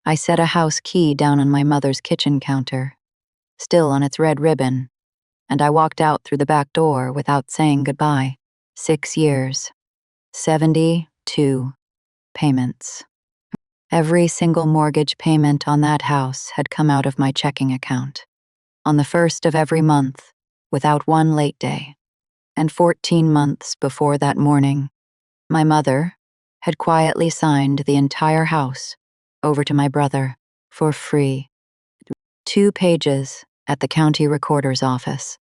I set a house key down on my mother's kitchen counter, still on its red ribbon, and I walked out through the back door without saying goodbye. 6 years. 72 payments. Every single mortgage payment on that house had come out of my checking account, on the first of every month, without one late day. And 14 months before that morning, my mother had quietly signed the entire house over to my brother for free. 2 pages at the county recorder's office,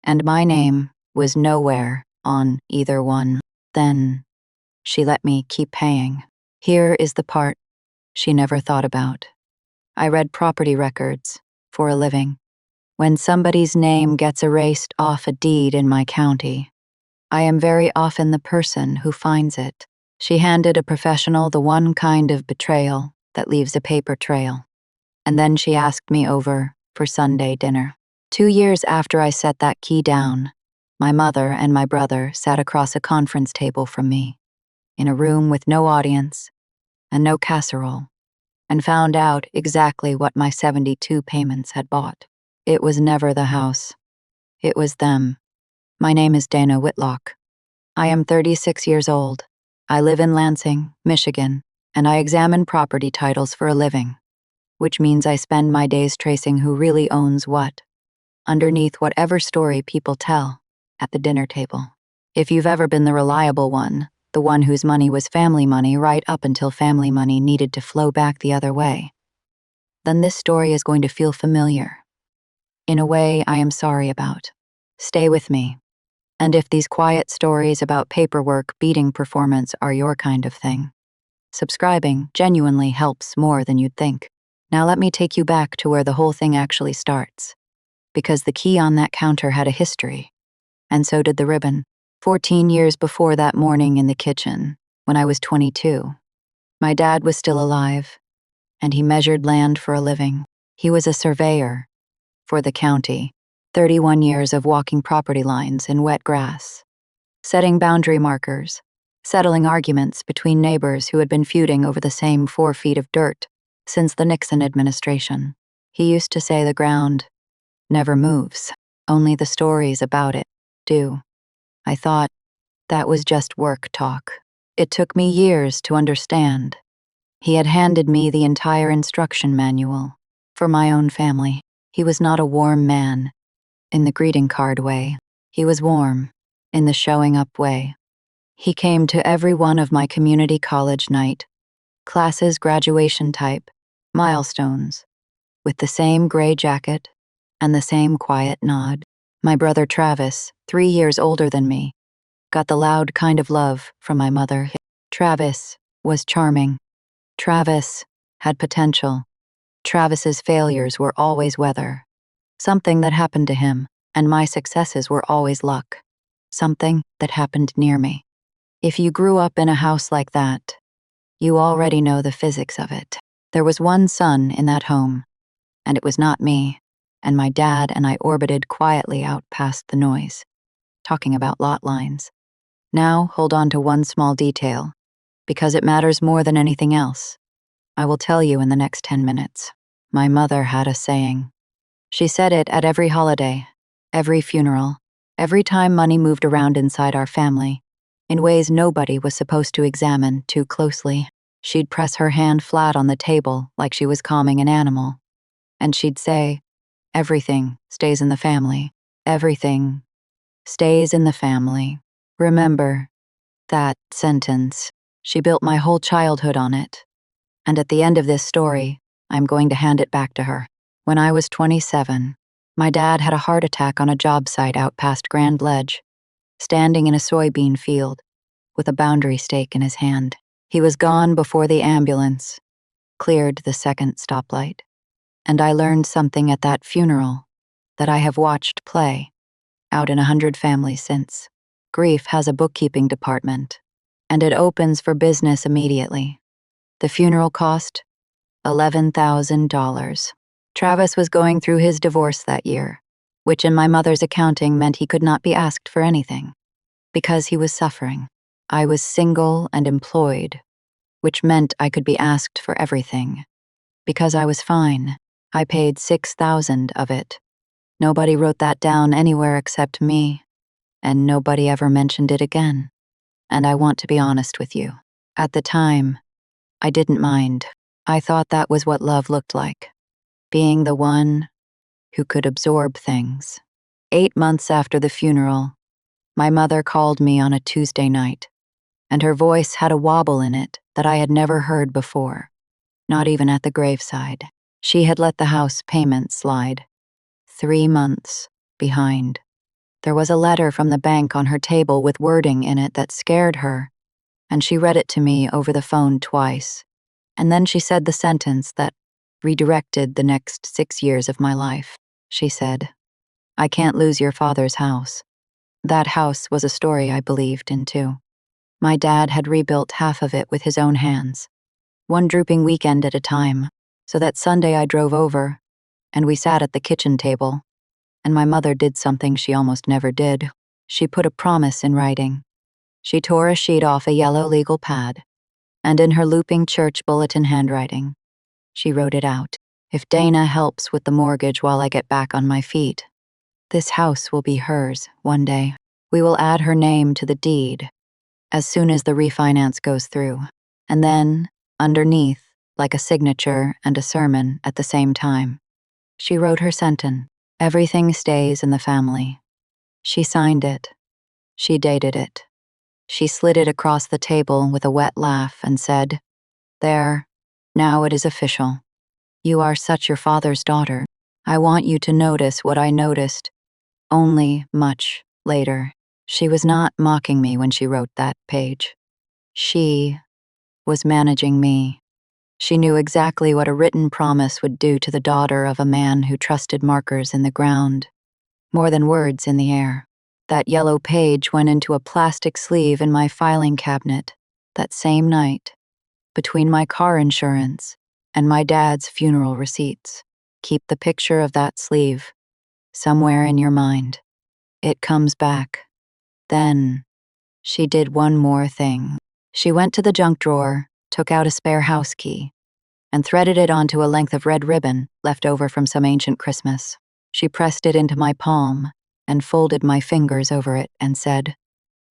and my name was nowhere on either one. Then she let me keep paying. Here is the part she never thought about. I read property records for a living. When somebody's name gets erased off a deed in my county, I am very often the person who finds it. She handed a professional the one kind of betrayal that leaves a paper trail. And then she asked me over for Sunday dinner. 2 years after I set that key down, my mother and my brother sat across a conference table from me, in a room with no audience and no casserole, and found out exactly what my 72 payments had bought. It was never the house. It was them. My name is Dana Whitlock. I am 36 years old. I live in Lansing, Michigan, and I examine property titles for a living, which means I spend my days tracing who really owns what, underneath whatever story people tell at the dinner table. If you've ever been the reliable one, the one whose money was family money right up until family money needed to flow back the other way, then this story is going to feel familiar, in a way I am sorry about. Stay with me. And if these quiet stories about paperwork beating performance are your kind of thing, subscribing genuinely helps more than you'd think. Now let me take you back to where the whole thing actually starts, because the key on that counter had a history, and so did the ribbon. 14 years before that morning in the kitchen, when I was 22, my dad was still alive, and he measured land for a living. He was a surveyor for the county, 31 years of walking property lines in wet grass, setting boundary markers, settling arguments between neighbors who had been feuding over the same 4 feet of dirt since the Nixon administration. He used to say the ground never moves, only the stories about it do. I thought that was just work talk. It took me years to understand. He had handed me the entire instruction manual for my own family. He was not a warm man in the greeting card way. He was warm in the showing up way. He came to every one of my community college night, classes, graduation type, milestones, with the same gray jacket and the same quiet nod. My brother Travis, 3 years older than me, got the loud kind of love from my mother. Travis was charming. Travis had potential. Travis's failures were always weather. Something that happened to him, and my successes were always luck. Something that happened near me. If you grew up in a house like that, you already know the physics of it. There was one son in that home, and it was not me, and my dad and I orbited quietly out past the noise, talking about lot lines. Now hold on to one small detail, because it matters more than anything else. I will tell you in the next 10 minutes. My mother had a saying. She said it at every holiday, every funeral, every time money moved around inside our family, in ways nobody was supposed to examine too closely. She'd press her hand flat on the table like she was calming an animal, and she'd say, "Everything stays in the family. Everything stays in the family." Remember that sentence. She built my whole childhood on it. And at the end of this story, I'm going to hand it back to her. When I was 27, my dad had a heart attack on a job site out past Grand Ledge, standing in a soybean field with a boundary stake in his hand. He was gone before the ambulance cleared the second stoplight. And I learned something at that funeral that I have watched play out in 100 families since. Grief has a bookkeeping department, and it opens for business immediately. The funeral cost $11,000. Travis was going through his divorce that year, which in my mother's accounting meant he could not be asked for anything, because he was suffering. I was single and employed, which meant I could be asked for everything. Because I was fine. I paid 6,000 of it. Nobody wrote that down anywhere except me, and nobody ever mentioned it again. And I want to be honest with you. At the time, I didn't mind. I thought that was what love looked like. Being the one who could absorb things. 8 months after the funeral, my mother called me on a Tuesday night, and her voice had a wobble in it that I had never heard before, not even at the graveside. She had let the house payment slide. 3 months behind. There was a letter from the bank on her table with wording in it that scared her, and she read it to me over the phone twice. And then she said the sentence that redirected the next 6 years of my life. She said, "I can't lose your father's house." That house was a story I believed in too. My dad had rebuilt half of it with his own hands, one drooping weekend at a time, so that Sunday I drove over, and we sat at the kitchen table, and my mother did something she almost never did. She put a promise in writing. She tore a sheet off a yellow legal pad, and in her looping church bulletin handwriting, she wrote it out. "If Dana helps with the mortgage while I get back on my feet, this house will be hers one day. We will add her name to the deed as soon as the refinance goes through." And then, underneath, like a signature and a sermon at the same time, she wrote her sentence, "Everything stays in the family." She signed it. She dated it. She slid it across the table with a wet laugh and said, "There, now it is official. You are such your father's daughter. I want you to notice what I noticed, only much later." She was not mocking me when she wrote that page. She was managing me. She knew exactly what a written promise would do to the daughter of a man who trusted markers in the ground more than words in the air. That yellow page went into a plastic sleeve in my filing cabinet that same night, between my car insurance and my dad's funeral receipts. Keep the picture of that sleeve somewhere in your mind. It comes back. Then, she did one more thing. She went to the junk drawer, took out a spare house key, and threaded it onto a length of red ribbon left over from some ancient Christmas. She pressed it into my palm and folded my fingers over it and said,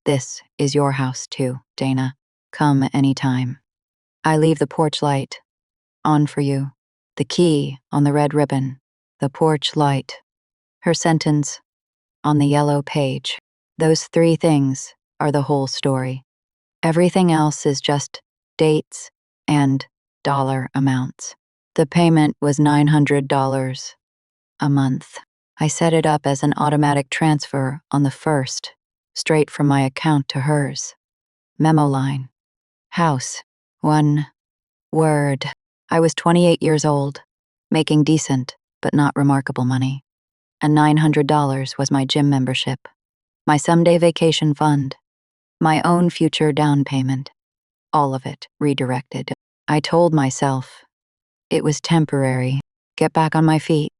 "This is your house too, Dana. Come anytime. I leave the porch light on for you. The key on the red ribbon, the porch light, her sentence on the yellow page. Those 3 things are the whole story. Everything else is just dates and dollar amounts." The payment was $900 a month. I set it up as an automatic transfer on the 1st, straight from my account to hers. Memo line. House. 1 word. I was 28 years old, making decent, but not remarkable money. And $900 was my gym membership, my someday vacation fund, my own future down payment. All of it redirected. I told myself it was temporary. Get back on my feet,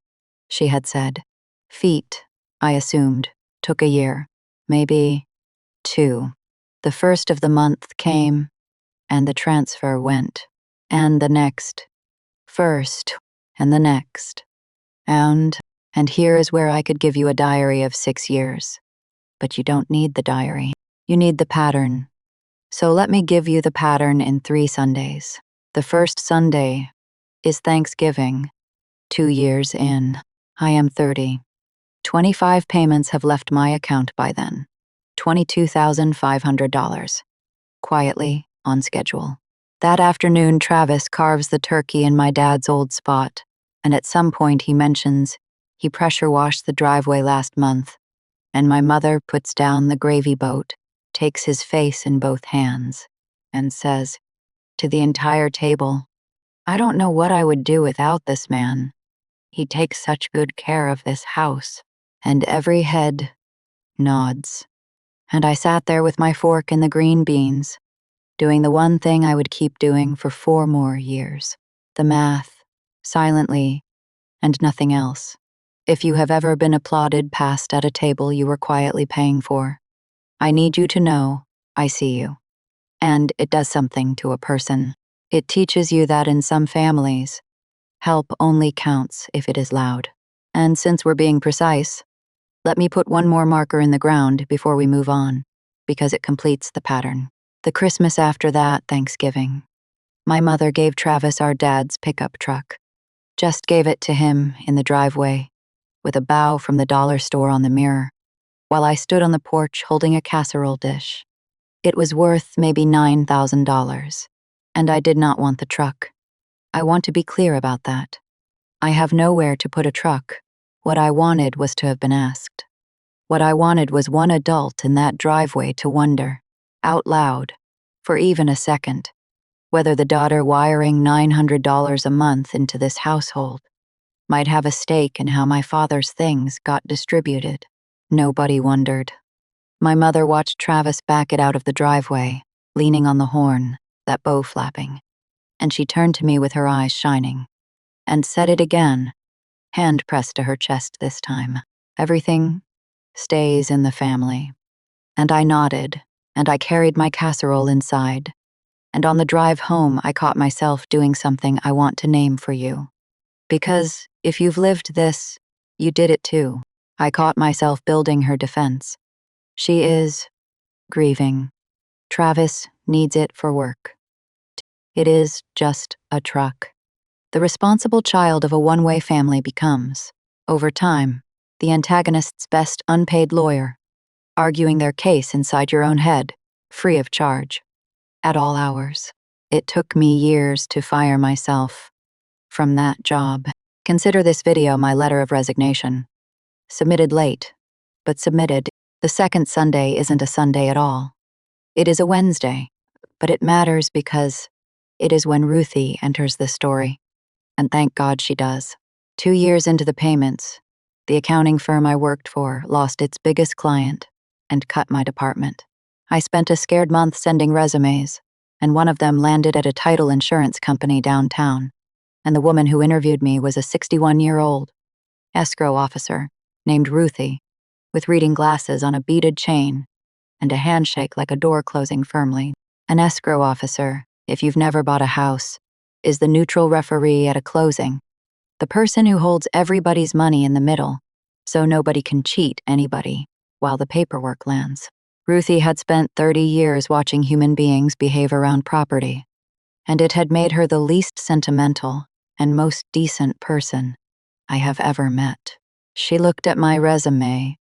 she had said. Feet, I assumed, took a year, maybe 2. The 1st of the month came, and the transfer went. And the next. First, and the next. And here is where I could give you a diary of 6 years. But you don't need the diary. You need the pattern. So let me give you the pattern in 3 Sundays. The first Sunday is Thanksgiving. 2 years in. I am 30. 25 payments have left my account by then. $22,500. Quietly, on schedule. That afternoon, Travis carves the turkey in my dad's old spot, and at some point he mentions he pressure washed the driveway last month, and my mother puts down the gravy boat, takes his face in both hands, and says to the entire table, "I don't know what I would do without this man. He takes such good care of this house." And every head nods. And I sat there with my fork in the green beans, doing the one thing I would keep doing for 4 more years. The math, silently, and nothing else. If you have ever been applauded past at a table you were quietly paying for, I need you to know I see you. And it does something to a person. It teaches you that in some families, Help only counts if it is loud. And since we're being precise, let me put one more marker in the ground before we move on, because it completes the pattern. The Christmas after that Thanksgiving, my mother gave Travis our dad's pickup truck. Just gave it to him in the driveway, with a bow from the dollar store on the mirror, while I stood on the porch holding a casserole dish. It was worth maybe $9,000, and I did not want the truck. I want to be clear about that. I have nowhere to put a truck. What I wanted was to have been asked. What I wanted was one adult in that driveway to wonder, out loud, for even a second, whether the daughter wiring $900 a month into this household might have a stake in how my father's things got distributed. Nobody wondered. My mother watched Travis back it out of the driveway, leaning on the horn, that bow flapping, and she turned to me with her eyes shining, and said it again, hand pressed to her chest this time. Everything stays in the family. And I nodded, and I carried my casserole inside. And on the drive home, I caught myself doing something I want to name for you. Because if you've lived this, you did it too. I caught myself building her defense. She is grieving. Travis needs it for work. It is just a truck. The responsible child of a one-way family becomes, over time, the antagonist's best unpaid lawyer, arguing their case inside your own head, free of charge, at all hours. It took me years to fire myself from that job. Consider this video my letter of resignation. Submitted late, but submitted. The second Sunday isn't a Sunday at all. It is a Wednesday, but it matters because it is when Ruthie enters the story. And thank God she does. 2 years into the payments, the accounting firm I worked for lost its biggest client and cut my department. I spent a scared month sending resumes, and one of them landed at a title insurance company downtown, and the woman who interviewed me was a 61-year-old escrow officer named Ruthie, with reading glasses on a beaded chain and a handshake like a door closing firmly. An escrow officer, if you've never bought a house, is the neutral referee at a closing, the person who holds everybody's money in the middle, so nobody can cheat anybody while the paperwork lands. Ruthie had spent 30 years watching human beings behave around property, and it had made her the least sentimental and most decent person I have ever met. She looked at my resume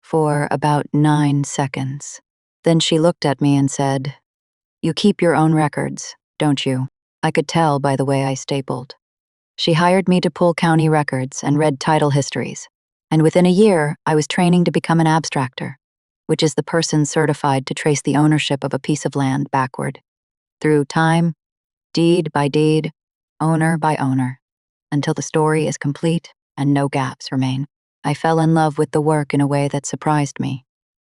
for about 9 seconds. Then she looked at me and said, "You keep your own records, don't you?" I could tell by the way I stapled. She hired me to pull county records and read title histories, and within a year, I was training to become an abstractor, which is the person certified to trace the ownership of a piece of land backward, through time, deed by deed, owner by owner, until the story is complete and no gaps remain. I fell in love with the work in a way that surprised me.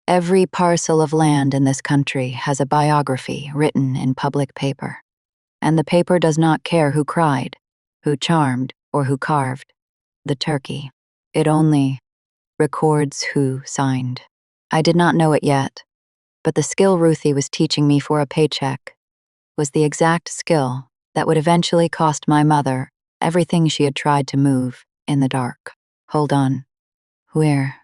Every parcel of land in this country has a biography written in public paper. And the paper does not care who cried, who charmed, or who carved the turkey. It only records who signed. I did not know it yet, but the skill Ruthie was teaching me for a paycheck was the exact skill that would eventually cost my mother everything she had tried to move in the dark. Hold on. We're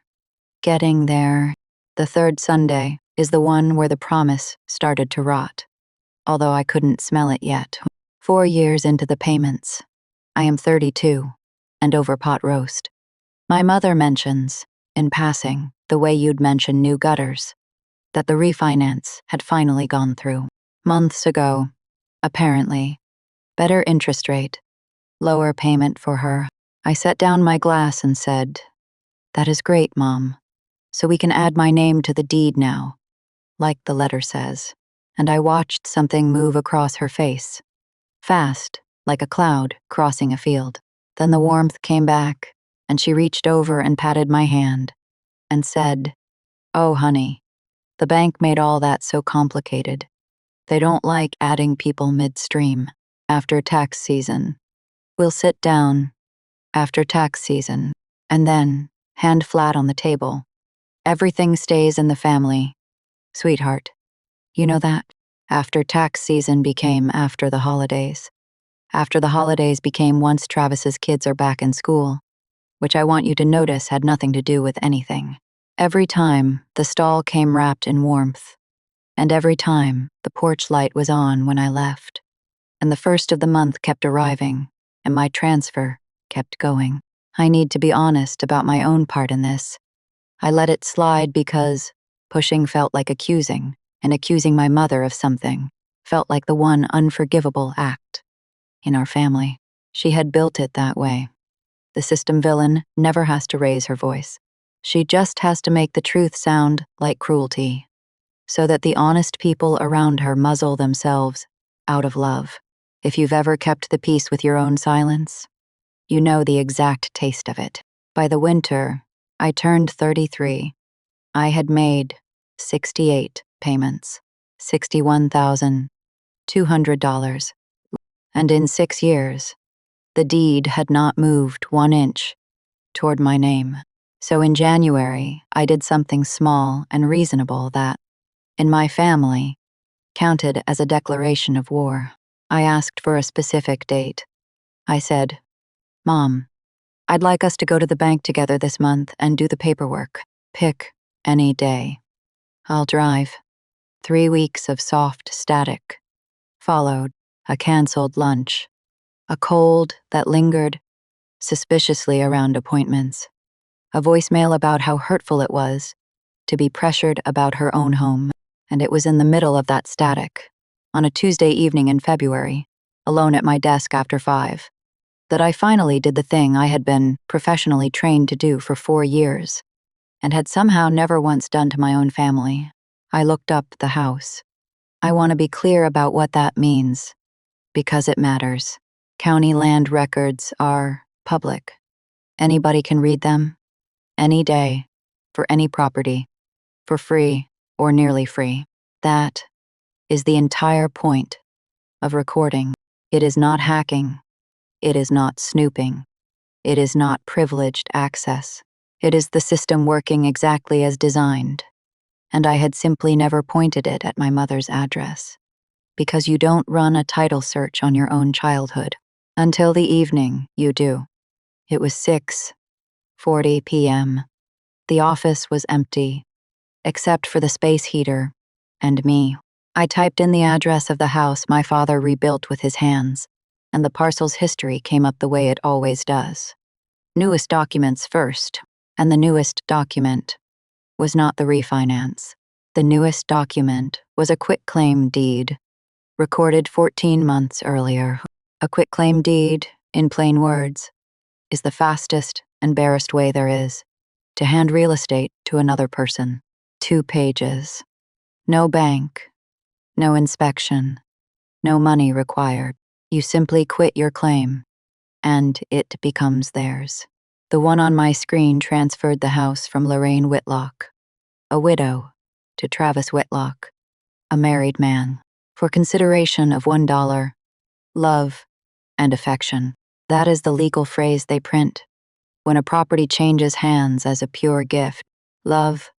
getting there. The third Sunday is the one where the promise started to rot, although I couldn't smell it yet. 4 years into the payments. I am 32, and over pot roast. My mother mentions, in passing, the way you'd mention new gutters, that the refinance had finally gone through. Months ago, apparently. Better interest rate, lower payment for her. I set down my glass and said, "That is great, Mom. So we can add my name to the deed now, like the letter says." And I watched something move across her face. Fast, like a cloud crossing a field. Then the warmth came back, and she reached over and patted my hand and said, "Oh, honey, the bank made all that so complicated. They don't like adding people midstream. After tax season. We'll sit down after tax season, and then, hand flat on the table. Everything stays in the family. Sweetheart, you know that? After tax season became after the holidays. After the holidays became once Travis's kids are back in school, which I want you to notice had nothing to do with anything. Every time, the stall came wrapped in warmth, and every time, the porch light was on when I left. And the first of the month kept arriving, and my transfer kept going. I need to be honest about my own part in this. I let it slide because pushing felt like accusing, and accusing my mother of something felt like the one unforgivable act in our family. She had built it that way. The system villain never has to raise her voice. She just has to make the truth sound like cruelty, so that the honest people around her muzzle themselves out of love. If you've ever kept the peace with your own silence, you know the exact taste of it. By the winter, I turned 33. I had made 68 payments, $61,200. And in 6 years, the deed had not moved 1 inch toward my name. So in January, I did something small and reasonable that, in my family, counted as a declaration of war. I asked for a specific date. I said, "Mom, I'd like us to go to the bank together this month and do the paperwork. Pick any day. I'll drive." 3 weeks of soft static followed a canceled lunch, a cold that lingered suspiciously around appointments, a voicemail about how hurtful it was to be pressured about her own home. And it was in the middle of that static, on a Tuesday evening in February, alone at my desk after 5, that I finally did the thing I had been professionally trained to do for 4 years, and had somehow never once done to my own family. I looked up the house. I want to be clear about what that means, because it matters. County land records are public. Anybody can read them, any day, for any property, for free or nearly free. That is the entire point of recording. It is not hacking. It is not snooping. It is not privileged access. It is the system working exactly as designed. And I had simply never pointed it at my mother's address. Because you don't run a title search on your own childhood. Until the evening, you do. It was 6:40 p.m. The office was empty, except for the space heater and me. I typed in the address of the house my father rebuilt with his hands, and the parcel's history came up the way it always does. Newest documents first, and the newest document was not the refinance. The newest document was a quitclaim deed, recorded 14 months earlier. A quitclaim deed, in plain words, is the fastest and barest way there is to hand real estate to another person. 2 pages. No bank. No inspection. No money required. You simply quit your claim, and it becomes theirs. The one on my screen transferred the house from Lorraine Whitlock, a widow, to Travis Whitlock, a married man, for consideration of $1, love, and affection. That is the legal phrase they print when a property changes hands as a pure gift. Love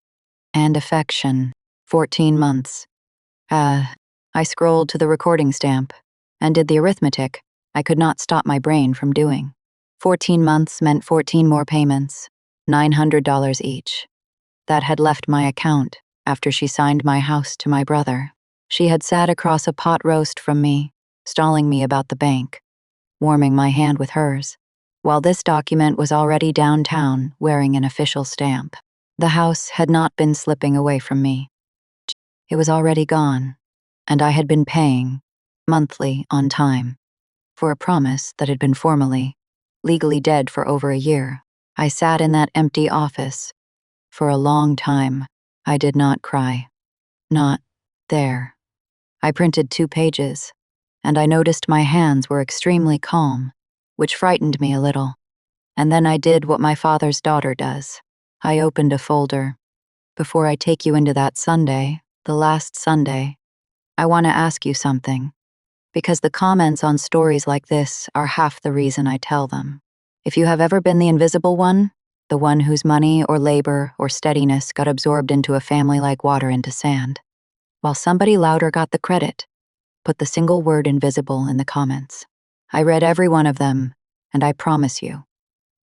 and affection. 14 months. I scrolled to the recording stamp and did the arithmetic I could not stop my brain from doing. 14 months meant 14 more payments, $900 each. That had left my account after she signed my house to my brother. She had sat across a pot roast from me, stalling me about the bank, warming my hand with hers, while this document was already downtown wearing an official stamp. The house had not been slipping away from me. It was already gone, and I had been paying, monthly on time, for a promise that had been formally, legally dead for over a year. I sat in that empty office for a long time. I did not cry. Not there. I printed 2 pages, and I noticed my hands were extremely calm, which frightened me a little. And then I did what my father's daughter does. I opened a folder. Before I take you into that Sunday, the last Sunday, I want to ask you something, because the comments on stories like this are half the reason I tell them. If you have ever been the invisible one, the one whose money or labor or steadiness got absorbed into a family like water into sand, while somebody louder got the credit, put the single word invisible in the comments. I read every one of them, and I promise you,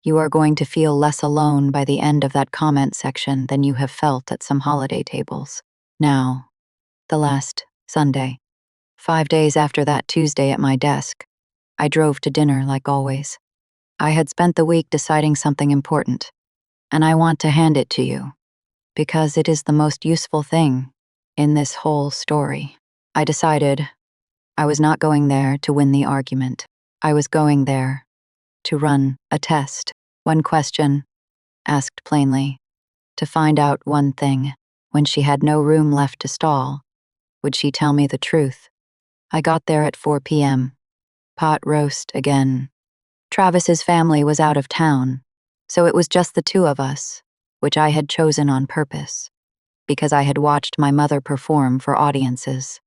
you are going to feel less alone by the end of that comment section than you have felt at some holiday tables. Now, the last Sunday, 5 days after that Tuesday at my desk, I drove to dinner like always. I had spent the week deciding something important, and I want to hand it to you, because it is the most useful thing in this whole story. I decided I was not going there to win the argument. I was going there to run a test. One question, asked plainly, to find out one thing. When she had no room left to stall, would she tell me the truth? I got there at 4 p.m. Pot roast again. Travis's family was out of town, so it was just the two of us, which I had chosen on purpose, because I had watched my mother perform for audiences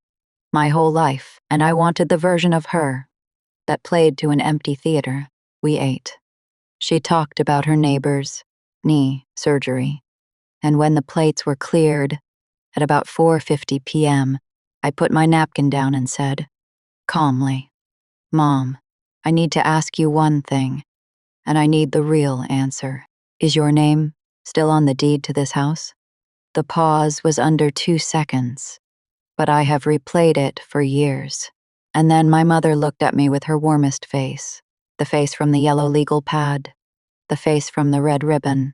my whole life, and I wanted the version of her that played to an empty theater. We ate. She talked about her neighbor's knee surgery, and when the plates were cleared, at about 4:50 p.m., I put my napkin down and said, calmly, "Mom, I need to ask you one thing, and I need the real answer. Is your name still on the deed to this house?" The pause was under 2 seconds, but I have replayed it for years. And then my mother looked at me with her warmest face, the face from the yellow legal pad, the face from the red ribbon,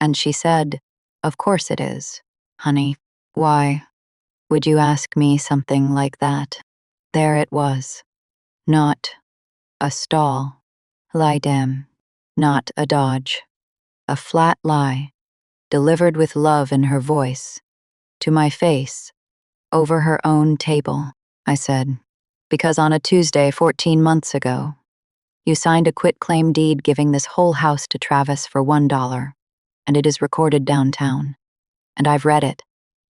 and she said, "Of course it is, honey. Why would you ask me something like that?" There it was. Not a stall. Lie damn. Not a dodge. A flat lie, delivered with love in her voice, to my face, over her own table. I said, "Because on a Tuesday 14 months ago, you signed a quitclaim deed giving this whole house to Travis for $1, and it is recorded downtown. And I've read it,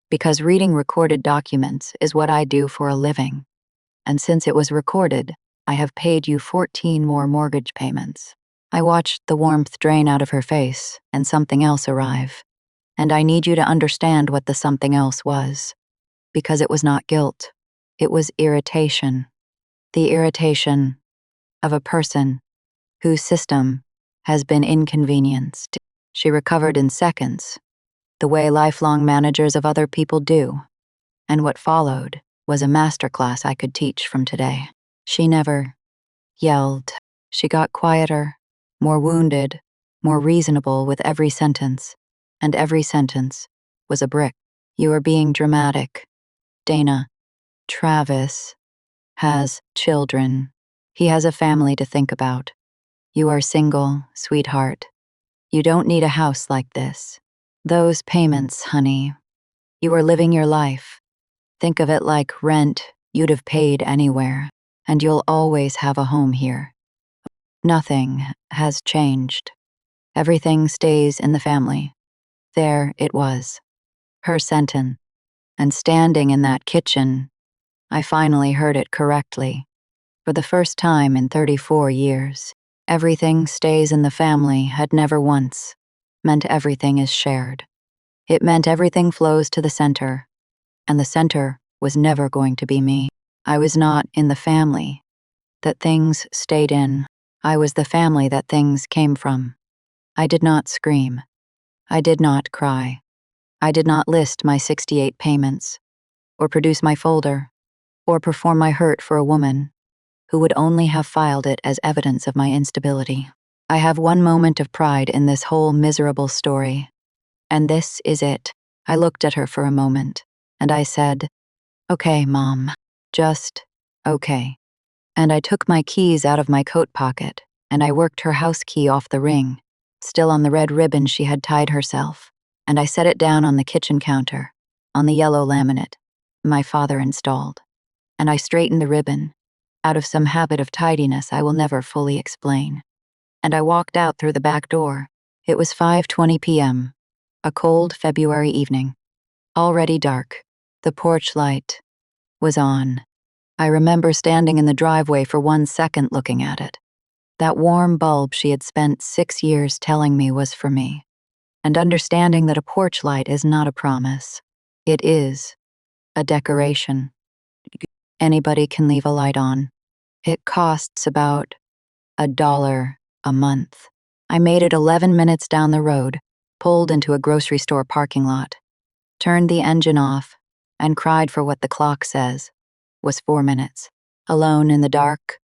because reading recorded documents is what I do for a living. And since it was recorded, I have paid you 14 more mortgage payments." I watched the warmth drain out of her face and something else arrive. And I need you to understand what the something else was. Because it was not guilt. It was irritation. The irritation of a person whose system has been inconvenienced. She recovered in seconds, the way lifelong managers of other people do. And what followed was a masterclass I could teach from today. She never yelled. She got quieter, more wounded, more reasonable with every sentence, and every sentence was a brick. "You are being dramatic, Dana. Travis has children. He has a family to think about. You are single, sweetheart. You don't need a house like this. Those payments, honey. You are living your life. Think of it like rent you'd have paid anywhere, and you'll always have a home here. Nothing has changed. Everything stays in the family." There it was. Her sentence. And standing in that kitchen, I finally heard it correctly. For the first time in 34 years, everything stays in the family had never once meant everything is shared. It meant everything flows to the center, and the center was never going to be me. I was not in the family that things stayed in. I was the family that things came from. I did not scream. I did not cry. I did not list my 68 payments, or produce my folder, or perform my hurt for a woman who would only have filed it as evidence of my instability. I have one moment of pride in this whole miserable story, and this is it. I looked at her for a moment, and I said, "Okay, Mom, just okay." And I took my keys out of my coat pocket, and I worked her house key off the ring, still on the red ribbon she had tied herself, and I set it down on the kitchen counter, on the yellow laminate my father installed, and I straightened the ribbon, out of some habit of tidiness I will never fully explain. And I walked out through the back door. It was 5:20 p.m., a cold February evening. Already dark. The porch light was on. I remember standing in the driveway for 1 second looking at it. That warm bulb she had spent 6 years telling me was for me. And understanding that a porch light is not a promise. It is a decoration. Anybody can leave a light on. It costs about $1 a month. I made it 11 minutes down the road, pulled into a grocery store parking lot, turned the engine off, and cried for what the clock says was 4 minutes, alone in the dark,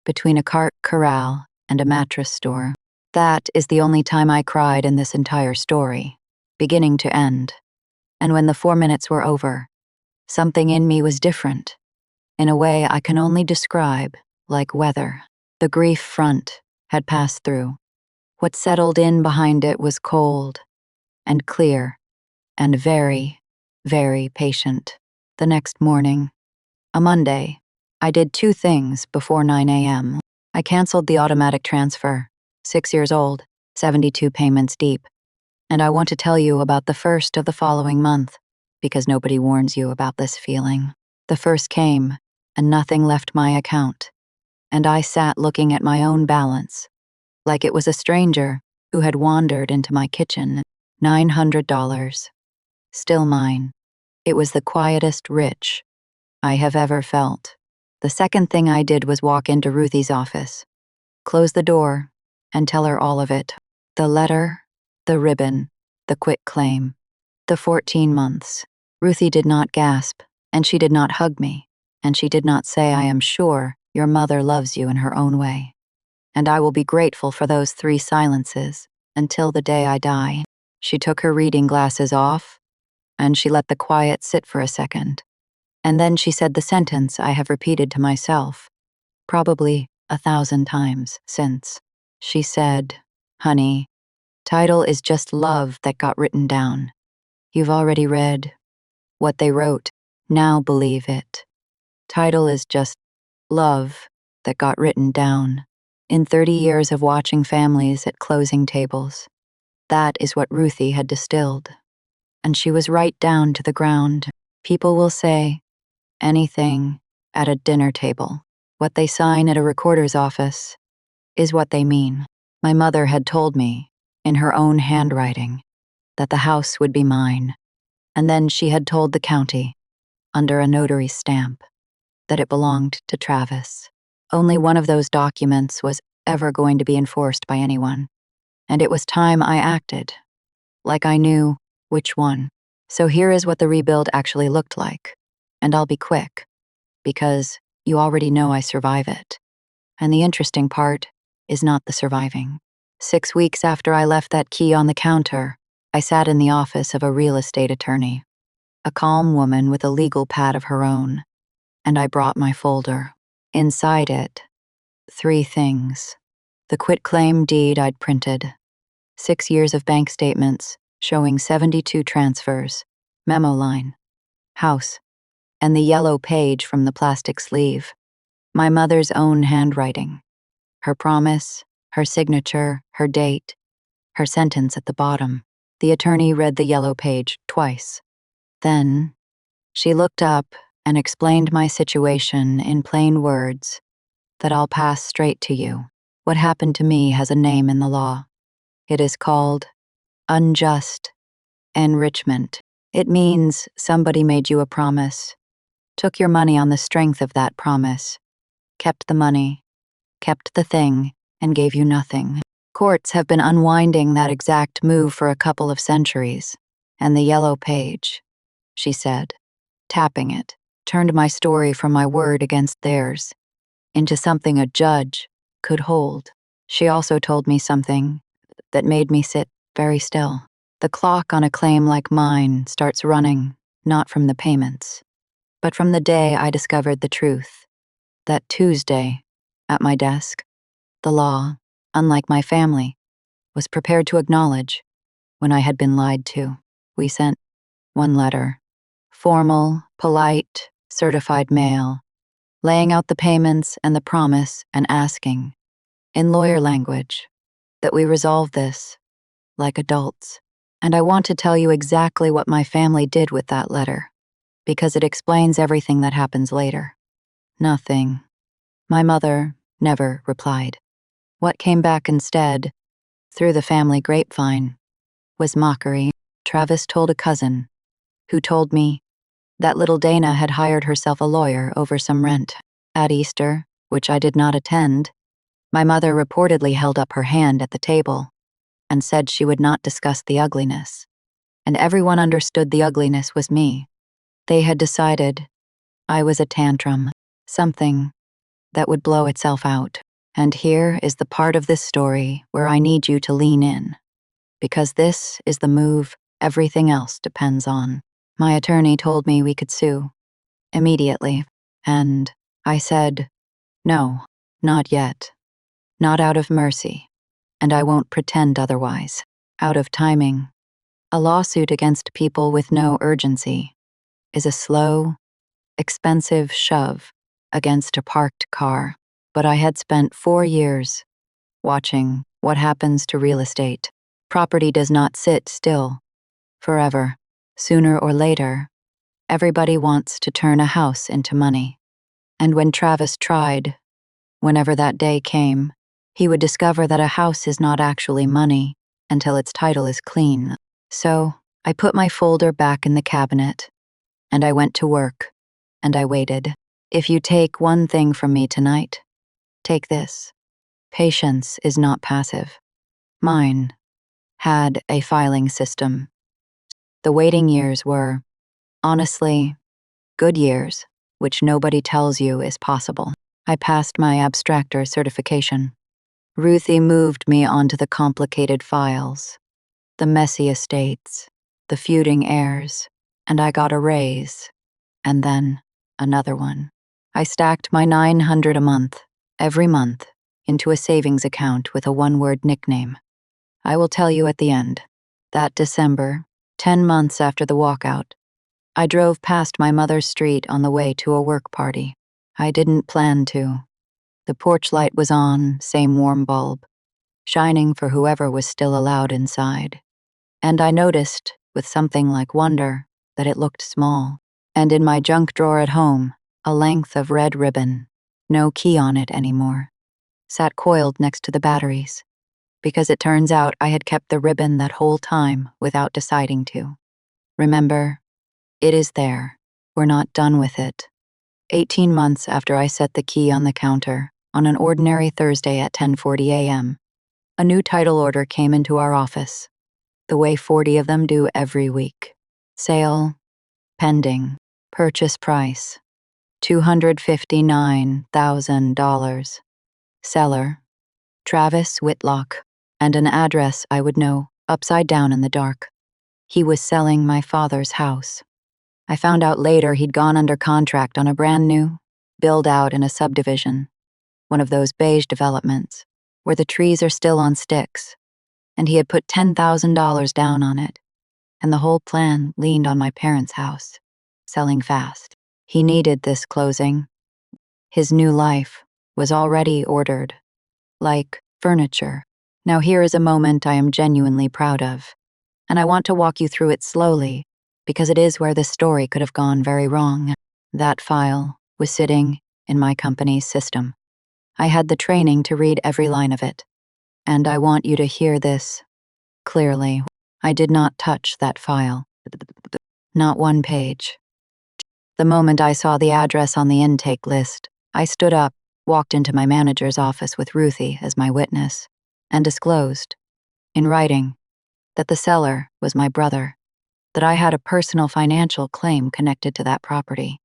between a cart corral and a mattress store. That is the only time I cried in this entire story, beginning to end. And when the 4 minutes were over, something in me was different, in a way I can only describe like weather. The grief front had passed through. What settled in behind it was cold and clear and very, very patient. The next morning, a Monday, I did 2 things before 9 a.m. I canceled the automatic transfer, 6 years old, 72 payments deep. And I want to tell you about the first of the following month, because nobody warns you about this feeling. The first came, and nothing left my account. And I sat looking at my own balance, like it was a stranger who had wandered into my kitchen. $900. Still mine. It was the quietest rich I have ever felt. The second thing I did was walk into Ruthie's office, close the door, and tell her all of it. The letter, the ribbon, the quitclaim, the 14 months. Ruthie did not gasp, and she did not hug me, and she did not say, "I am sure your mother loves you in her own way. And I will be grateful for those 3 silences until the day I die." She took her reading glasses off, and she let the quiet sit for a second. And then she said the sentence I have repeated to myself, probably 1,000 times since. She said, "Honey, title is just love that got written down. You've already read what they wrote. Now believe it. Title is just love that got written down." In 30 years of watching families at closing tables, that is what Ruthie had distilled. And she was right down to the ground. People will say anything at a dinner table. What they sign at a recorder's office is what they mean. My mother had told me, in her own handwriting, that the house would be mine. And then she had told the county, under a notary stamp, that it belonged to Travis. Only one of those documents was ever going to be enforced by anyone. And it was time I acted, like I knew which one. So here is what the rebuild actually looked like. And I'll be quick, because you already know I survive it. And the interesting part is not the surviving. 6 weeks after I left that key on the counter, I sat in the office of a real estate attorney, a calm woman with a legal pad of her own, and I brought my folder. Inside it, 3 things. The quitclaim deed I'd printed, 6 years of bank statements showing 72 transfers, memo line, house, and the yellow page from the plastic sleeve. My mother's own handwriting. Her promise, her signature, her date, her sentence at the bottom. The attorney read the yellow page twice. Then, she looked up and explained my situation in plain words that I'll pass straight to you. What happened to me has a name in the law. It is called unjust enrichment. It means somebody made you a promise, took your money on the strength of that promise, kept the money, kept the thing, and gave you nothing. Courts have been unwinding that exact move for a couple of centuries, and the yellow page, she said, tapping it, turned my story from my word against theirs into something a judge could hold. She also told me something that made me sit very still. The clock on a claim like mine starts running, not from the payments, but from the day I discovered the truth. That Tuesday, at my desk, the law, unlike my family, was prepared to acknowledge when I had been lied to. We sent 1 letter, formal, polite, certified mail, laying out the payments and the promise and asking, in lawyer language, that we resolve this like adults. And I want to tell you exactly what my family did with that letter, because it explains everything that happens later. Nothing. My mother never replied. What came back instead, through the family grapevine, was mockery. Travis told a cousin, who told me that little Dana had hired herself a lawyer over some rent. At Easter, which I did not attend, my mother reportedly held up her hand at the table and said she would not discuss the ugliness. And everyone understood the ugliness was me. They had decided I was a tantrum, something that would blow itself out. And here is the part of this story where I need you to lean in, because this is the move everything else depends on. My attorney told me we could sue immediately, and I said, no, not yet. Not out of mercy, and I won't pretend otherwise. Out of timing. A lawsuit against people with no urgency is a slow, expensive shove against a parked car. But I had spent 4 years watching what happens to real estate. Property does not sit still forever. Sooner or later, everybody wants to turn a house into money. And when Travis tried, whenever that day came, he would discover that a house is not actually money until its title is clean. So, I put my folder back in the cabinet, and I went to work, and I waited. If you take one thing from me tonight, take this. Patience is not passive. Mine had a filing system. The waiting years were, honestly, good years, which nobody tells you is possible. I passed my abstractor certification. Ruthie moved me onto the complicated files, the messy estates, the feuding heirs, and I got a raise. And then another one. I stacked my $900 a month, every month, into a savings account with a one-word nickname. I will tell you at the end. That December, 10 months after the walkout, I drove past my mother's street on the way to a work party. I didn't plan to. The porch light was on, same warm bulb, shining for whoever was still allowed inside. And I noticed, with something like wonder, that it looked small. And in my junk drawer at home, a length of red ribbon, no key on it anymore, sat coiled next to the batteries. Because it turns out I had kept the ribbon that whole time without deciding to. Remember, it is there. We're not done with it. 18 months after I set the key on the counter, on an ordinary Thursday at 10:40 a.m., a new title order came into our office, the way 40 of them do every week. Sale, pending, purchase price, $259,000. Seller, Travis Whitlock, and an address I would know, upside down in the dark. He was selling my father's house. I found out later he'd gone under contract on a brand new build-out in a subdivision, one of those beige developments, where the trees are still on sticks, and he had put $10,000 down on it, and the whole plan leaned on my parents' house, selling fast. He needed this closing. His new life was already ordered, like furniture. Now here is a moment I am genuinely proud of, and I want to walk you through it slowly, because it is where this story could have gone very wrong. That file was sitting in my company's system. I had the training to read every line of it, and I want you to hear this clearly. I did not touch that file. Not one page. The moment I saw the address on the intake list, I stood up, walked into my manager's office with Ruthie as my witness, and disclosed, in writing, that the seller was my brother, that I had a personal financial claim connected to that property,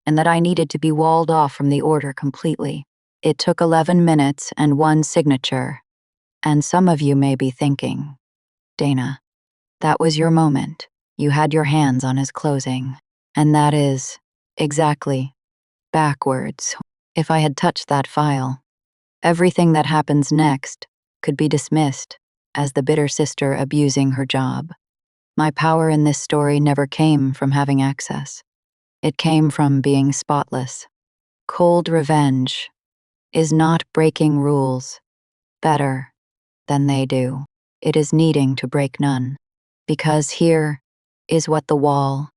and that I needed to be walled off from the order completely. It took 11 minutes and one signature, and some of you may be thinking, Dana, that was your moment. You had your hands on his closing, and that is, exactly, backwards. If I had touched that file, everything that happens next could be dismissed as the bitter sister abusing her job. My power in this story never came from having access. It came from being spotless. Cold revenge is not breaking rules better than they do. It is needing to break none. Because here is what the wall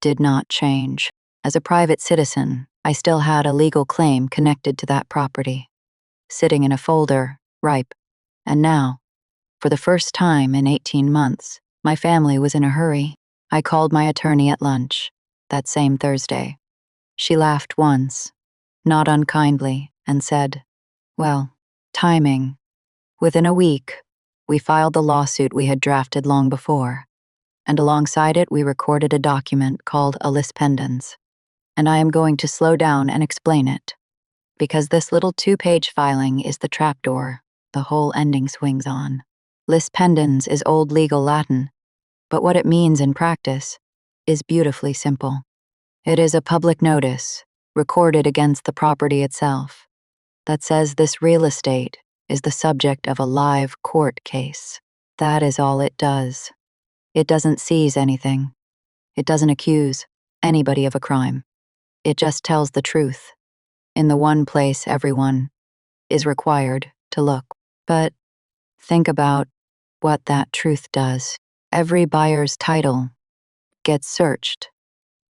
did not change. As a private citizen, I still had a legal claim connected to that property, sitting in a folder, ripe. And now, for the first time in 18 months, my family was in a hurry. I called my attorney at lunch, that same Thursday. She laughed once, not unkindly, and said, "Well, timing." Within a week, we filed the lawsuit we had drafted long before, and alongside it we recorded a document called a lis pendens. And I am going to slow down and explain it, because this little 2-page filing is the trapdoor the whole ending swings on. Lis pendens is old legal Latin, but what it means in practice is beautifully simple. It is a public notice, recorded against the property itself, that says this real estate is the subject of a live court case. That is all it does. It doesn't seize anything. It doesn't accuse anybody of a crime. It just tells the truth, in the one place everyone is required to look. But think about what that truth does. Every buyer's title gets searched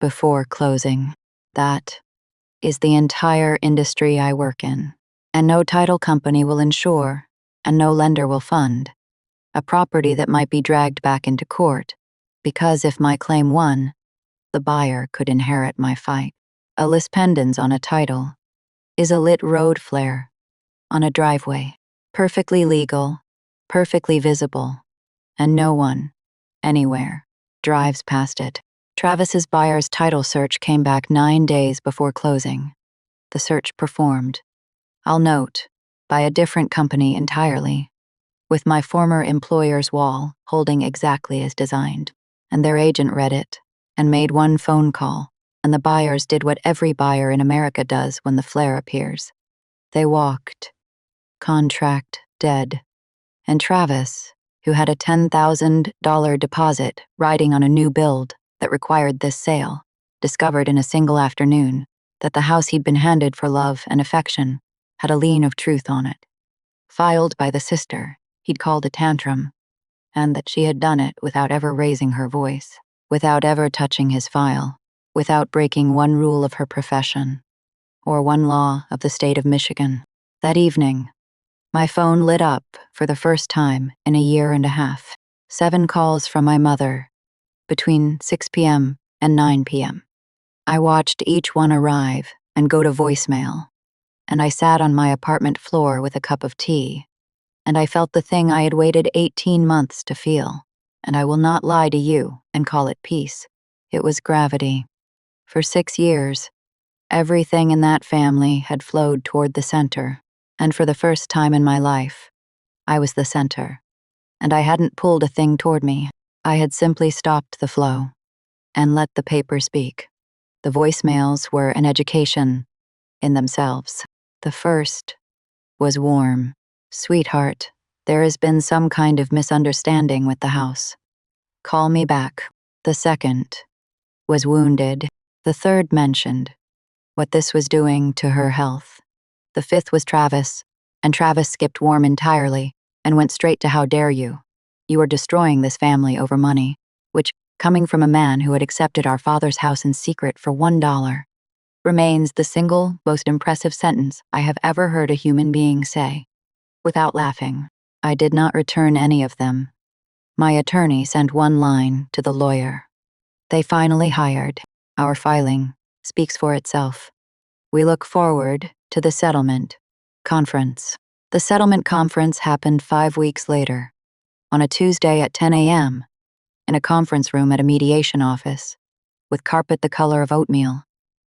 before closing. That is the entire industry I work in. And no title company will insure, and no lender will fund, a property that might be dragged back into court, because if my claim won, the buyer could inherit my fight. A lis pendens on a title is a lit road flare on a driveway, perfectly legal, perfectly visible, and no one, anywhere, drives past it. Travis's buyer's title search came back 9 days before closing. The search performed, I'll note, by a different company entirely, with my former employer's wall holding exactly as designed. And their agent read it and made one phone call, and the buyers did what every buyer in America does when the flare appears. They walked, contract dead. And Travis, who had a $10,000 deposit riding on a new build that required this sale, discovered in a single afternoon that the house he'd been handed for love and affection had a lien of truth on it, filed by the sister he'd called a tantrum, and that she had done it without ever raising her voice, without ever touching his file, without breaking one rule of her profession, or one law of the state of Michigan. That evening, my phone lit up for the first time in a year and a half. 7 calls from my mother, between 6 p.m. and 9 p.m. I watched each one arrive and go to voicemail, and I sat on my apartment floor with a cup of tea, and I felt the thing I had waited 18 months to feel, and I will not lie to you and call it peace. It was gravity. For 6 years, everything in that family had flowed toward the center, and for the first time in my life, I was the center, and I hadn't pulled a thing toward me. I had simply stopped the flow and let the paper speak. The voicemails were an education in themselves. The first was warm. "Sweetheart, there has been some kind of misunderstanding with the house. Call me back." The second was wounded. The third mentioned what this was doing to her health. The fifth was Travis, and Travis skipped warm entirely and went straight to "How dare you? You are destroying this family over money," which, coming from a man who had accepted our father's house in secret for $1, remains the single most impressive sentence I have ever heard a human being say. Without laughing, I did not return any of them. My attorney sent one line to the lawyer. They finally hired. Our filing speaks for itself. We look forward to the settlement conference. The settlement conference happened 5 weeks later, on a Tuesday at 10 a.m., in a conference room at a mediation office, with carpet the color of oatmeal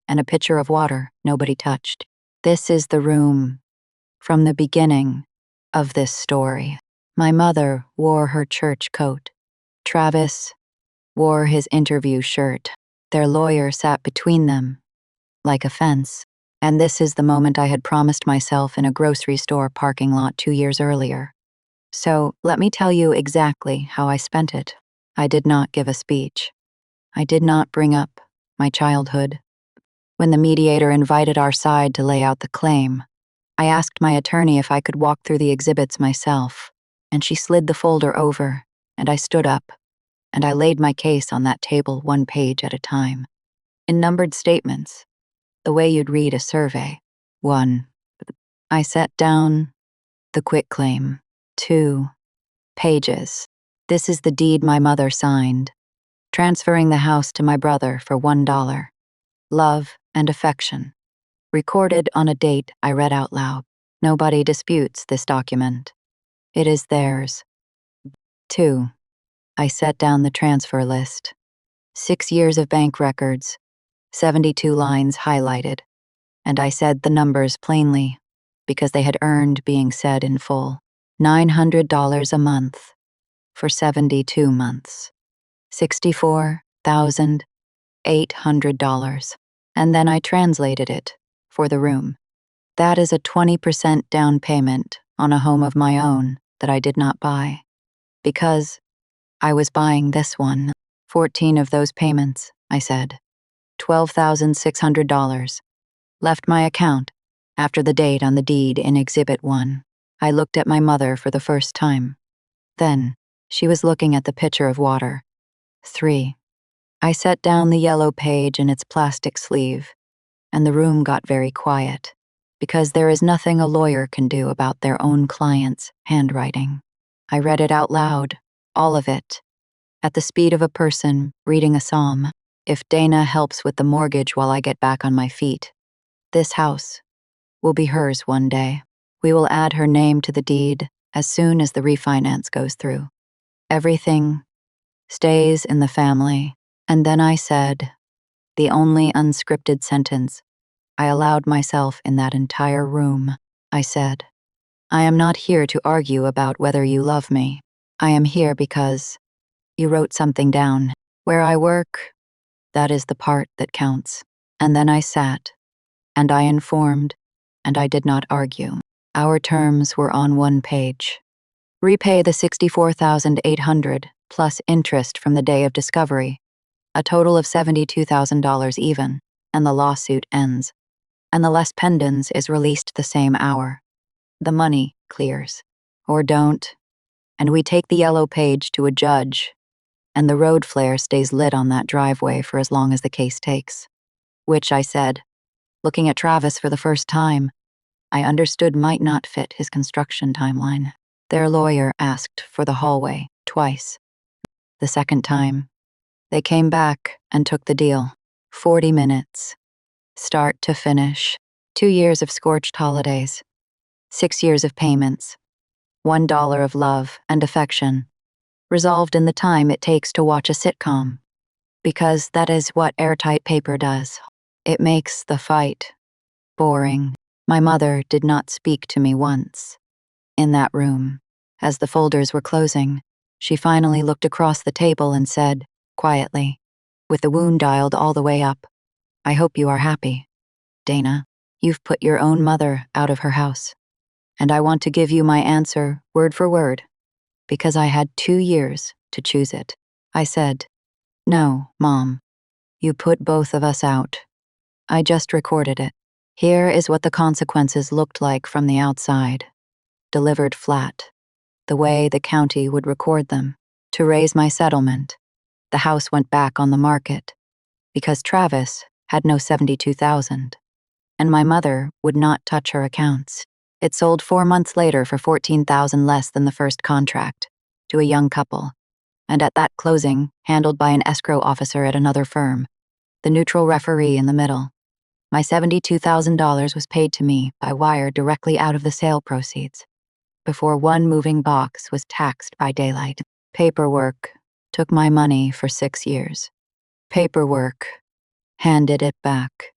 and a pitcher of water nobody touched. This is the room from the beginning of this story. My mother wore her church coat. Travis wore his interview shirt. Their lawyer sat between them, like a fence. And this is the moment I had promised myself in a grocery store parking lot 2 years earlier. So let me tell you exactly how I spent it. I did not give a speech. I did not bring up my childhood. When the mediator invited our side to lay out the claim, I asked my attorney if I could walk through the exhibits myself, and she slid the folder over, and I stood up, and I laid my case on that table 1 page at a time, in numbered statements, the way you'd read a survey. 1. I set down the quitclaim. 2 pages. This is the deed my mother signed, transferring the house to my brother for $1. Love and affection. Recorded on a date I read out loud. Nobody disputes this document. It is theirs. 2. I set down the transfer list. 6 years of bank records, 72 lines highlighted, and I said the numbers plainly because they had earned being said in full. $900 a month for 72 months. $64,800. And then I translated it for the room. That is a 20% down payment on a home of my own that I did not buy. Because I was buying this one. 14 of those payments, I said. $12,600. Left my account after the date on the deed in Exhibit 1. I looked at my mother for the first time. Then, she was looking at the pitcher of water. 3. I set down the yellow page in its plastic sleeve, and the room got very quiet, because there is nothing a lawyer can do about their own client's handwriting. I read it out loud, all of it, at the speed of a person reading a psalm. If Dana helps with the mortgage while I get back on my feet, this house will be hers one day. We will add her name to the deed as soon as the refinance goes through. Everything stays in the family. And then I said, the only unscripted sentence I allowed myself in that entire room. I said, I am not here to argue about whether you love me. I am here because you wrote something down. Where I work, that is the part that counts. And then I sat, and I informed, and I did not argue. Our terms were on one page. Repay the $64,800 plus interest from the day of discovery, a total of $72,000 even, and the lawsuit ends. And the Les Pendens is released the same hour. The money clears. Or don't. And we take the yellow page to a judge, and the road flare stays lit on that driveway for as long as the case takes. Which, I said, looking at Travis for the first time, I understood might not fit his construction timeline. Their lawyer asked for the hallway twice. The second time, they came back and took the deal. 40 minutes. Start to finish. 2 years of scorched holidays. 6 years of payments. $1 of love and affection. Resolved in the time it takes to watch a sitcom. Because that is what airtight paper does. It makes the fight boring. My mother did not speak to me once. In that room, as the folders were closing, she finally looked across the table and said, quietly, with the wound dialed all the way up, I hope you are happy. Dana, you've put your own mother out of her house. And I want to give you my answer word for word, because I had 2 years to choose it. I said, no, Mom. You put both of us out. I just recorded it. Here is what the consequences looked like from the outside. Delivered flat, the way the county would record them. To raise my settlement, the house went back on the market, because Travis had no $72,000, and my mother would not touch her accounts. It sold 4 months later for $14,000 less than the first contract, to a young couple, and at that closing, handled by an escrow officer at another firm, the neutral referee in the middle. My $72,000 was paid to me by wire directly out of the sale proceeds, before one moving box was taxed by daylight. Paperwork took my money for 6 years. Paperwork handed it back.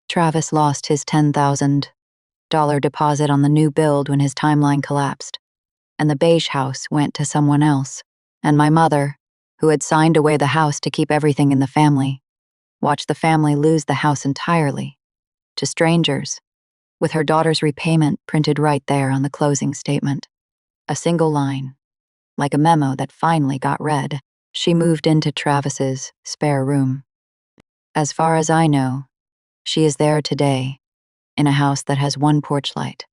Travis lost his $10,000 deposit on the new build when his timeline collapsed, and the beige house went to someone else. And my mother, who had signed away the house to keep everything in the family, watched the family lose the house entirely, to strangers, with her daughter's repayment printed right there on the closing statement. A single line, like a memo that finally got read. She moved into Travis's spare room. As far as I know, she is there today, in a house that has one porch light,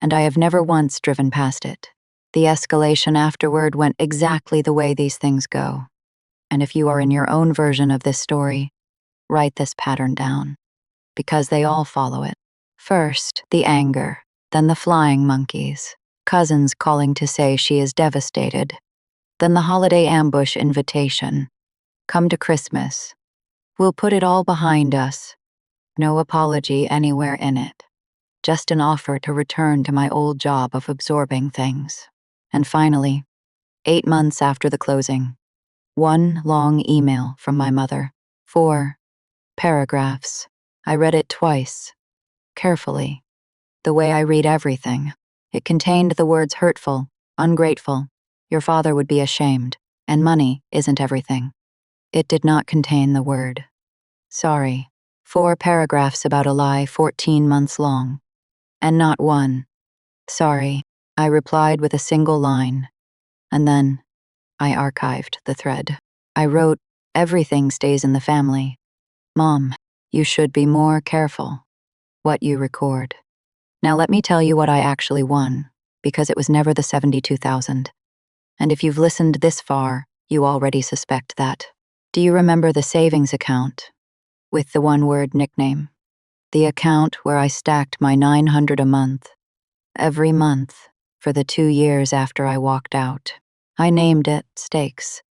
and I have never once driven past it. The escalation afterward went exactly the way these things go. And if you are in your own version of this story, write this pattern down, because they all follow it. First, the anger, then the flying monkeys, cousins calling to say she is devastated, then the holiday ambush invitation. Come to Christmas. We'll put it all behind us. No apology anywhere in it. Just an offer to return to my old job of absorbing things. And finally, 8 months after the closing, one long email from my mother. 4 paragraphs. I read it twice, carefully, the way I read everything. It contained the words hurtful, ungrateful, your father would be ashamed, and money isn't everything. It did not contain the word sorry. 4 paragraphs about a lie 14 months long. And not one sorry. I replied with a single line. And then I archived the thread. I wrote, everything stays in the family. Mom, you should be more careful what you record. Now let me tell you what I actually won, because it was never the 72,000. And if you've listened this far, you already suspect that. Do you remember the savings account with the one-word nickname? The account where I stacked my $900 a month, every month, for the 2 years after I walked out. I named it Stakes,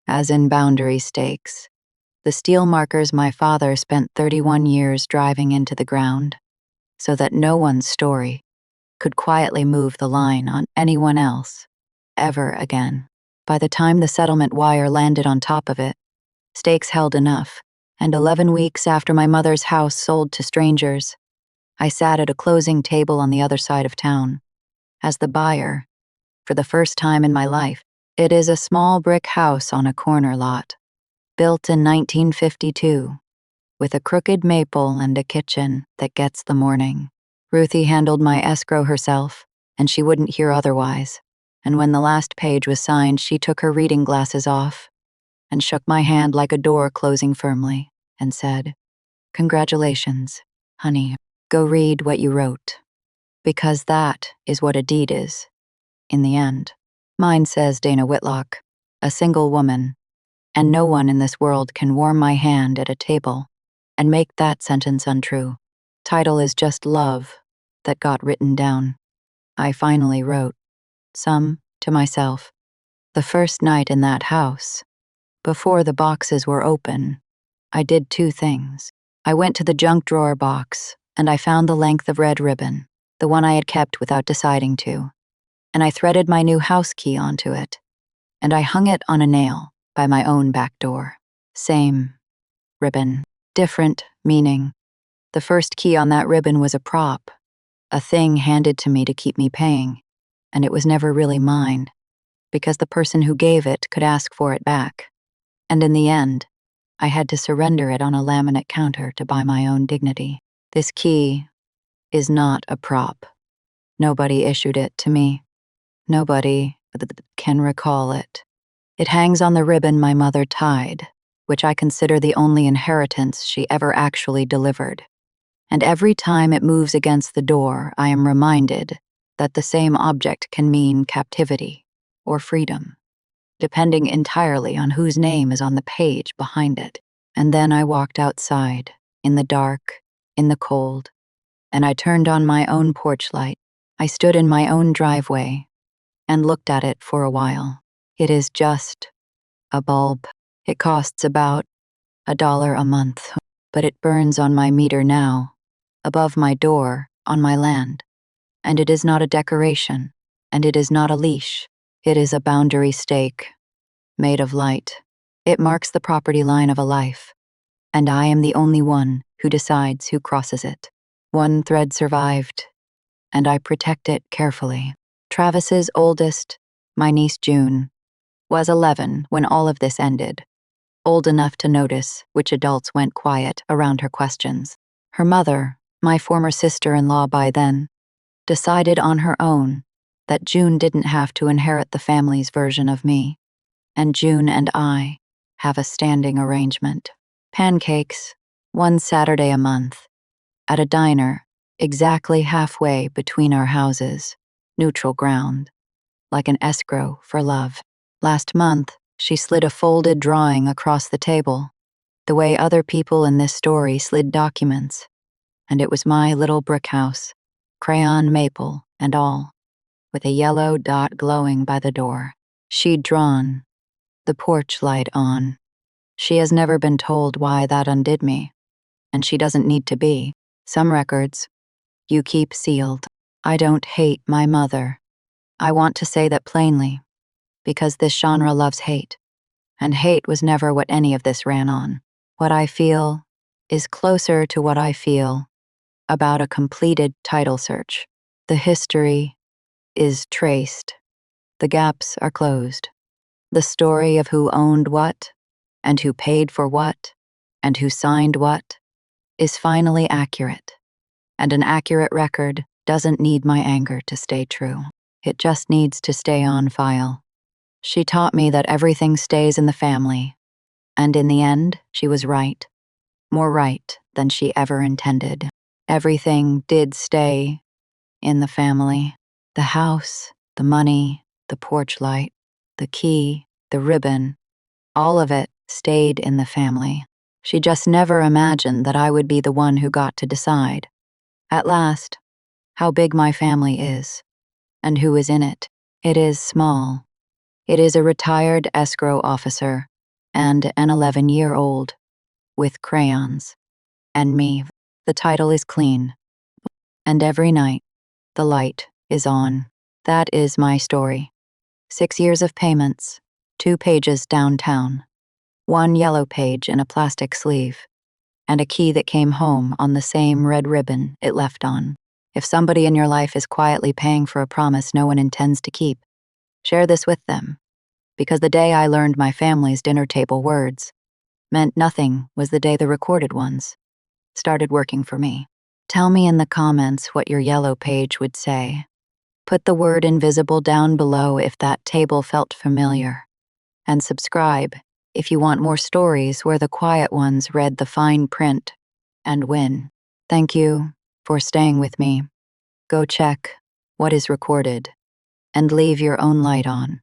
as in boundary stakes. The steel markers my father spent 31 years driving into the ground, so that no one's story could quietly move the line on anyone else, ever again. By the time the settlement wire landed on top of it, stakes held enough, and 11 weeks after my mother's house sold to strangers, I sat at a closing table on the other side of town. As the buyer, for the first time in my life, it is a small brick house on a corner lot, built in 1952, with a crooked maple and a kitchen that gets the morning. Ruthie handled my escrow herself, and she wouldn't hear otherwise. And when the last page was signed, she took her reading glasses off and shook my hand like a door closing firmly and said, "Congratulations, honey. Go read what you wrote. Because that is what a deed is, in the end." Mine says Dana Whitlock, a single woman, and no one in this world can warm my hand at a table and make that sentence untrue. Title is just love that got written down. I finally wrote some to myself. The first night in that house, before the boxes were open, I did 2 things. I went to the junk drawer box and I found the length of red ribbon, the one I had kept without deciding to, and I threaded my new house key onto it, and I hung it on a nail by my own back door. Same ribbon, different meaning. The first key on that ribbon was a prop, a thing handed to me to keep me paying, and it was never really mine, because the person who gave it could ask for it back. And in the end, I had to surrender it on a laminate counter to buy my own dignity. This key is not a prop. Nobody issued it to me. Nobody can recall it. It hangs on the ribbon my mother tied, which I consider the only inheritance she ever actually delivered. And every time it moves against the door, I am reminded that the same object can mean captivity or freedom, depending entirely on whose name is on the page behind it. And then I walked outside, in the dark, in the cold, and I turned on my own porch light. I stood in my own driveway and looked at it for a while. It is just a bulb. It costs about $1 a month, but it burns on my meter now, above my door, on my land. And it is not a decoration, and it is not a leash. It is a boundary stake, made of light. It marks the property line of a life, and I am the only one who decides who crosses it. One thread survived, and I protect it carefully. Travis's oldest, my niece June, was 11 when all of this ended, old enough to notice which adults went quiet around her questions. Her mother, my former sister-in-law by then, decided on her own that June didn't have to inherit the family's version of me, and June and I have a standing arrangement. Pancakes, one Saturday a month, at a diner exactly halfway between our houses, neutral ground, like an escrow for love. Last month, she slid a folded drawing across the table, the way other people in this story slid documents, and it was my little brick house, crayon maple and all, with a yellow dot glowing by the door. She'd drawn the porch light on. She has never been told why that undid me, and she doesn't need to be. Some records you keep sealed. I don't hate my mother. I want to say that plainly, because this genre loves hate, and hate was never what any of this ran on. What I feel is closer to what I feel about a completed title search. The history is traced. The gaps are closed. The story of who owned what, and who paid for what, and who signed what, is finally accurate. And an accurate record doesn't need my anger to stay true. It just needs to stay on file. She taught me that everything stays in the family, and in the end, she was right. More right than she ever intended. Everything did stay in the family. The house, the money, the porch light, the key, the ribbon, all of it stayed in the family. She just never imagined that I would be the one who got to decide, at last, how big my family is, and who is in it. It is small. It is a retired escrow officer and an 11-year-old with crayons. And me. The title is clean. And every night, the light is on. That is my story. 6 years of payments, 2 pages downtown, 1 yellow page in a plastic sleeve, and a key that came home on the same red ribbon it left on. If somebody in your life is quietly paying for a promise no one intends to keep, share this with them. Because the day I learned my family's dinner table words meant nothing was the day the recorded ones started working for me. Tell me in the comments what your yellow page would say. Put the word invisible down below if that table felt familiar. And subscribe if you want more stories where the quiet ones read the fine print and win. Thank you for staying with me. Go check what is recorded and leave your own light on.